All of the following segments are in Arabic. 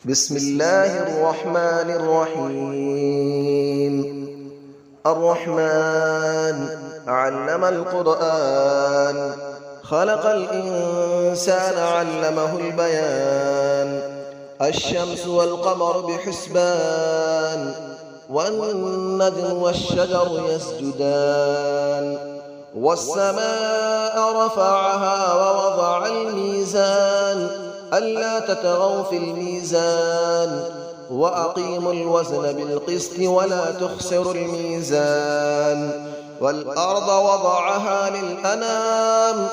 بسم الله الرحمن الرحيم. الرحمن علم القرآن، خلق الإنسان علمه البيان. الشمس والقمر بحسبان، والنجم والشجر يسجدان. والسماء رفعها ووضع الميزان، ألا تطغوا في الميزان، وأقيموا الوزن بالقسط ولا تخسروا الميزان. والأرض وضعها للأنام،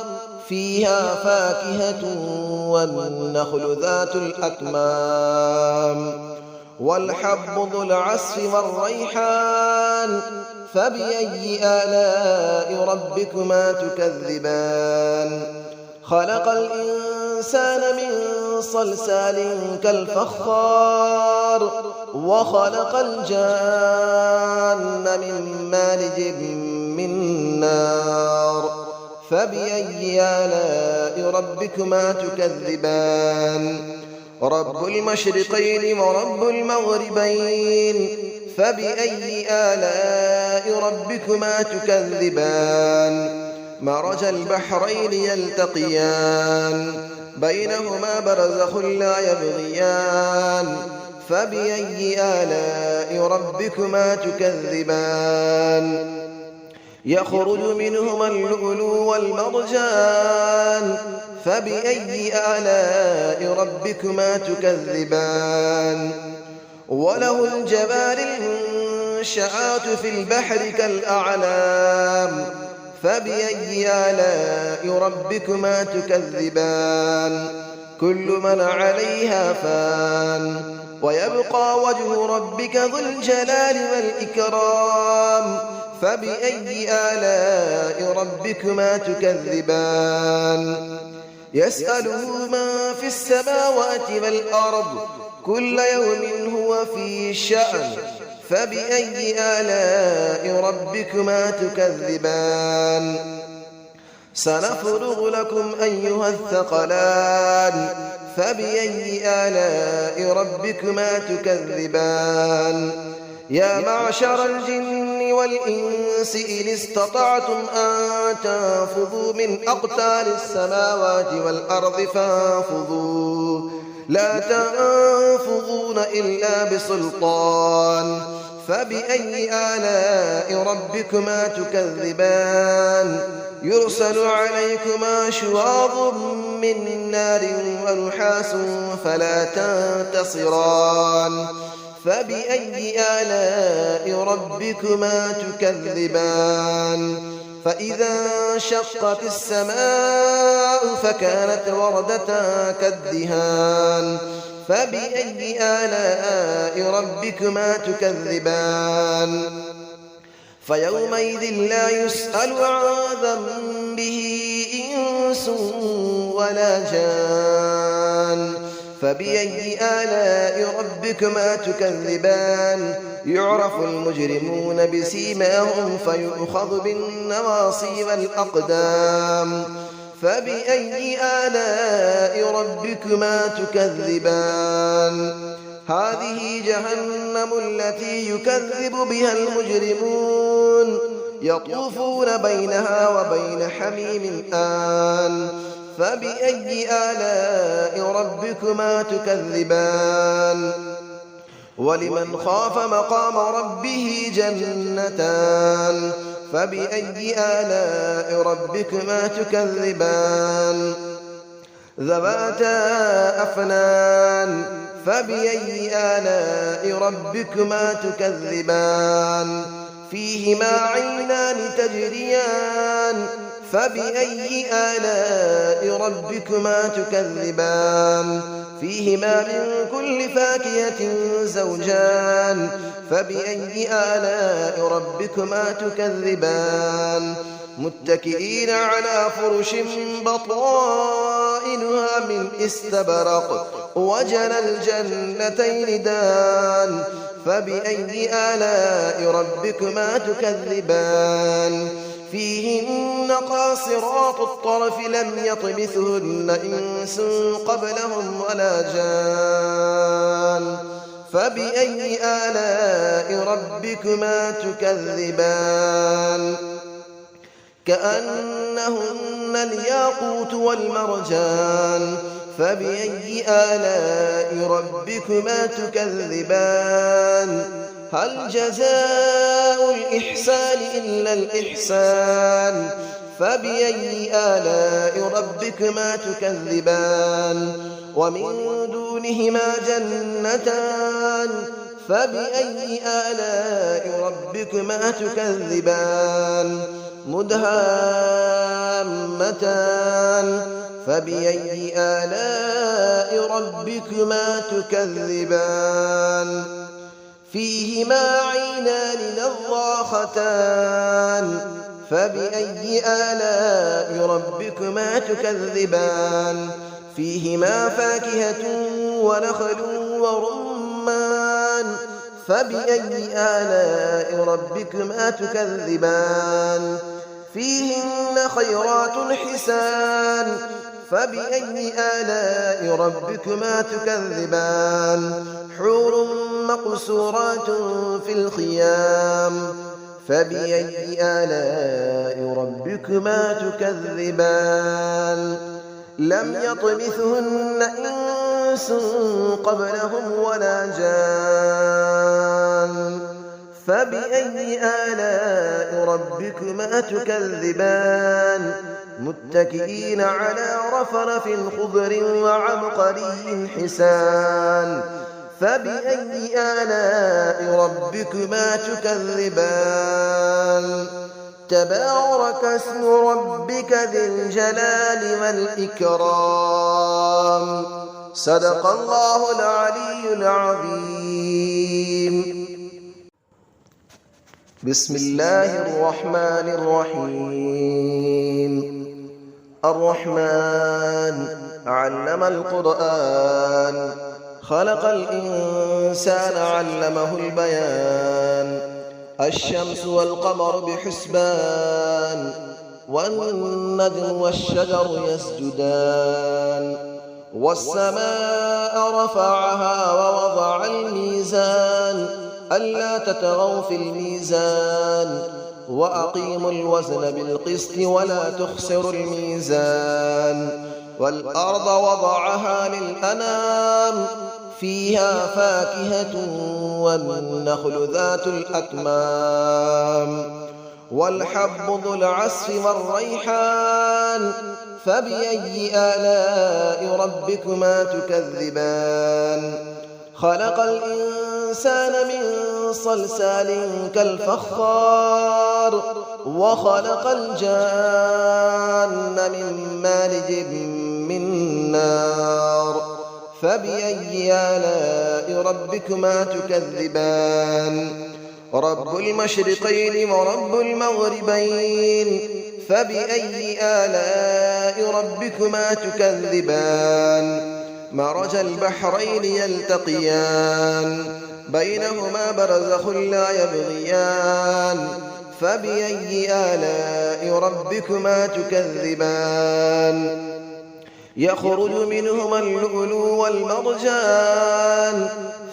فيها فاكهة والنخل ذات الأكمام. والحب ذو العصف والريحان، فبأي آلاء ربكما تكذبان. خلق الإنسان من صلصال كالفخار، وخلق الجان من مارج من نار. فبأي آلاء ربكما تكذبان. رب المشرقين ورب المغربين، فبأي آلاء ربكما تكذبان. مرج البحرين يلتقيان، بينهما برزخ لا يبغيان. فبأي آلاء ربكما تكذبان. يخرج منهما اللؤلؤ والمرجان، فبأي آلاء ربكما تكذبان. وله الجوار المنشآت في البحر كالأعلام، فبأي آلاء ربكما تكذبان. كل من عليها فان، ويبقى وجه ربك ذو الجلال والإكرام. فبأي آلاء ربكما تكذبان. يسأله من في السماوات والأرض، كل يوم هو في شأن. فبأي آلاء ربكما تكذبان. سنفرغ لكم أيها الثقلان، فبأي آلاء ربكما تكذبان. يا معشر الجن والإنس إن استطعتم أن تنفذوا من أقطار السماوات والأرض فانفذوا، لا تنفذون إلا بسلطان. فبأي آلاء ربكما تكذبان. يرسل عليكما شواظ من نار ونحاس فلا تنتصران. فبأي آلاء ربكما تكذبان. فإذا انشقت السماء فكانت وردة كالدهان. فبأي آلاء ربكما تكذبان. فيومئذ لا يسأل عن ذنبه إنس ولا جان. فبأي آلاء ربكما تكذبان. يعرف المجرمون بسيماهم فيؤخذ بالنواصي والأقدام. فبأي آلاء ربكما تكذبان. هذه جهنم التي يكذب بها المجرمون، يطوفون بينها وبين حميم آن. فبأي آلاء ربكما تكذبان. ولمن خاف مقام ربه جنتان. فبأي آلاء ربكما تكذبان. ذواتا أفنان. فبأي آلاء ربكما تكذبان. فيهما عينان تجريان. فبأي آلاء ربكما تكذبان. فيهما من كل فاكهة زوجان. فبأي آلاء ربكما تكذبان. متكئين على فرش بطائنها من استبرق، وجنى الجنتين دان. فبأي آلاء ربكما تكذبان. فيهن قاصرات الطرف لم يطمثهن إنس قبلهم ولا جان. فبأي آلاء ربكما تكذبان كأنهن الياقوت والمرجان فبأي آلاء ربكما تكذبان هل جزاء الإحسان إلا الإحسان فبأي آلاء ربكما تكذبان ومن دونهما جنتان فبأي آلاء ربكما تكذبان مدهامتان فبأي آلاء ربكما تكذبان فيهما عينان نضاختان فبأي آلاء ربكما تكذبان فيهما فاكهة ونخل ورمان فبأي آلاء ربكما تكذبان فيهن خيرات حسان فبأي آلاء ربكما تكذبان حور مقصورات في الخيام فبأي آلاء ربكما تكذبان لم يطمثهن إنس قبلهم ولا جان فبأي آلاء ربكما تكذبان متكئين على رفرف خضر وعبقري حسان فبأي آلاء ربكما تكذبان تبارك اسم ربك ذي الجلال والإكرام صدق الله العلي العظيم بسم الله الرحمن الرحيم الرحمن علم القرآن خلق الإنسان علمه البيان الشمس والقمر بحسبان والنجم والشجر يسجدان والسماء رفعها ووضع الميزان ألا تطغوا في الميزان وأقيموا الوزن بالقسط ولا تخسروا الميزان والأرض وضعها للأنام فيها فاكهة والنخل ذات الأكمام والحب ذو العصف والريحان فبأي آلاء ربكما تكذبان خلق الإنسان من صلصال كالفخار وخلق الجان من مارج من نار فبأي آلاء ربكما تكذبان رب المشرقين ورب المغربين فبأي آلاء ربكما تكذبان مرج البحرين يلتقيان بينهما برزخ لا يبغيان فبأي آلاء ربكما تكذبان يخرج منهما اللؤلؤ والمرجان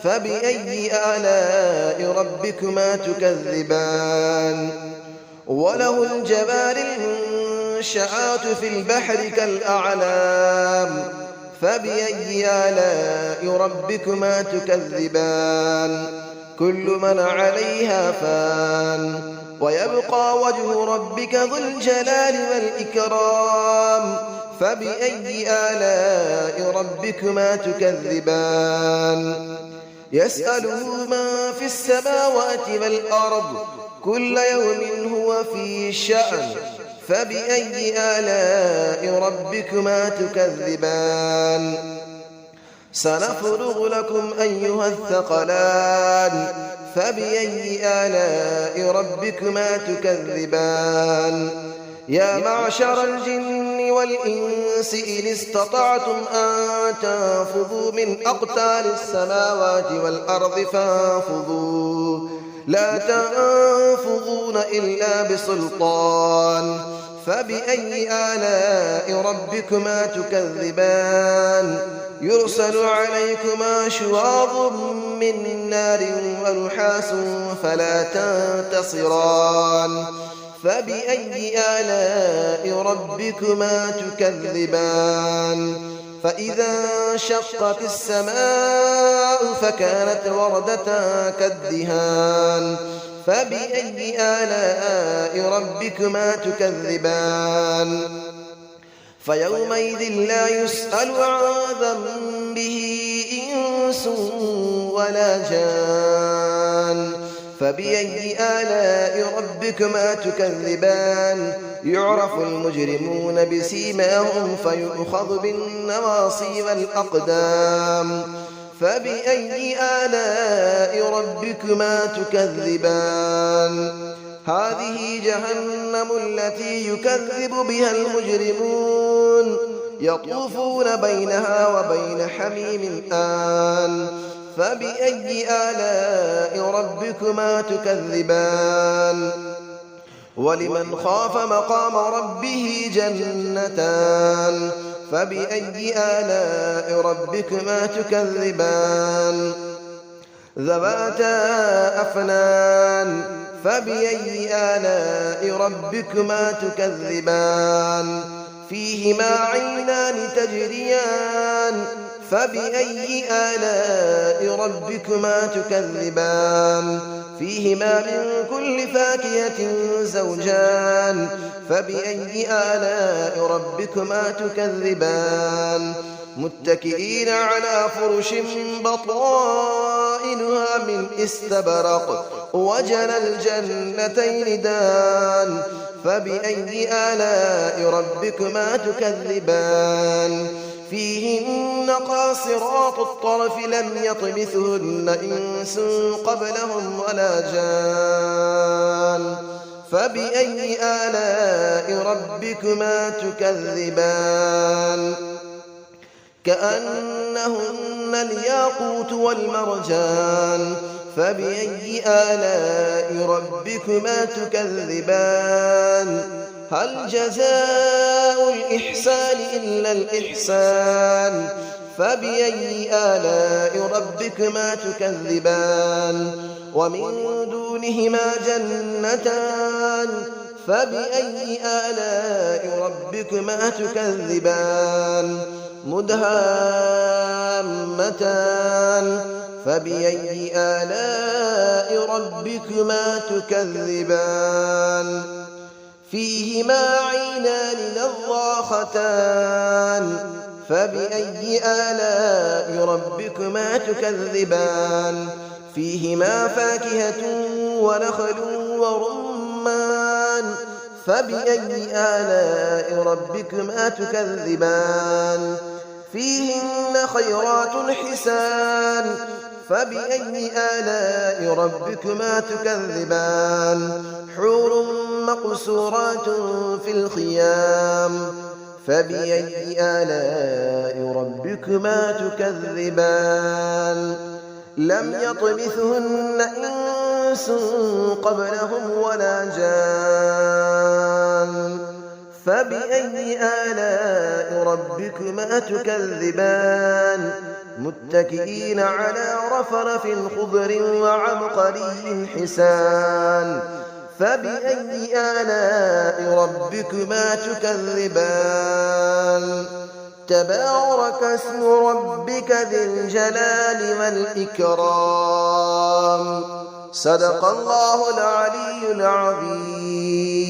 فبأي آلاء ربكما تكذبان وله الجبال المنشآت في البحر كالأعلام فبأي آلاء ربكما تكذبان كل من عليها فان ويبقى وجه ربك ذو الجلال والإكرام فبأي آلاء ربكما تكذبان يسأله من في السماوات والأرض كل يوم هو في شأن فبأي آلاء ربكما تكذبان سنفرغ لكم أيها الثقلان فبأي آلاء ربكما تكذبان يا معشر الجن والإنس إن استطعتم أن تنفذوا من أقطار السماوات والأرض فانفذوا لا تنفذون إلا بسلطان فبأي آلاء ربكما تكذبان يرسل عليكما شواظ من نار ونحاس فلا تنتصران فبأي آلاء ربكما تكذبان فإذا انشقت السماء فكانت وردة كالدهان فبأي آلاء ربكما تكذبان فيومئذ لا يسأل عن ذنبه إنس ولا جان فبأي آلاء ربكما تكذبان يعرف المجرمون بسيماهم فيؤخذ بالنواصي والأقدام فبأي آلاء ربكما تكذبان هذه جهنم التي يكذب بها المجرمون يطوفون بينها وبين حميم آن فبأي آلاء ربكما تكذبان ولمن خاف مقام ربه جنتان فبأي آلاء ربكما تكذبان ذواتا أفنان فبأي آلاء ربكما تكذبان فيهما عينان تجريان فبأي آلاء ربكما تكذبان فيهما من كل فاكهة زوجان فبأي آلاء ربكما تكذبان متكئين على فرش بطائنها من استبرق وجنى الجنتين دان فبأي آلاء ربكما تكذبان فيهن قاصرات الطرف لم يطمثهن إنس قبلهم ولا جان فبأي آلاء ربكما تكذبان كأنهن الياقوت والمرجان فبأي آلاء ربكما تكذبان هل جزاء الإحسان إلا الإحسان فبأي آلاء ربكما تكذبان ومن دونهما جنتان فبأي آلاء ربكما تكذبان مدهامتان فبأي آلاء ربكما تكذبان فيهما عينان نضاختان فبأي آلاء ربكما تكذبان فيهما فاكهة ونخل ورمان فبأي آلاء ربكما تكذبان فيهن خيرات حسان فبأي آلاء ربكما تكذبان حور مقصورات في الخيام فبأي آلاء ربكما تكذبان لم يطمثهن إنس قبلهم ولا جان فبأي آلاء ربكما تكذبان متكئين على رفرف خضر وعبقري حسان فبأي آلاء ربكما تكذبان تبارك اسم ربك ذي الجلال والإكرام صدق الله العلي العظيم.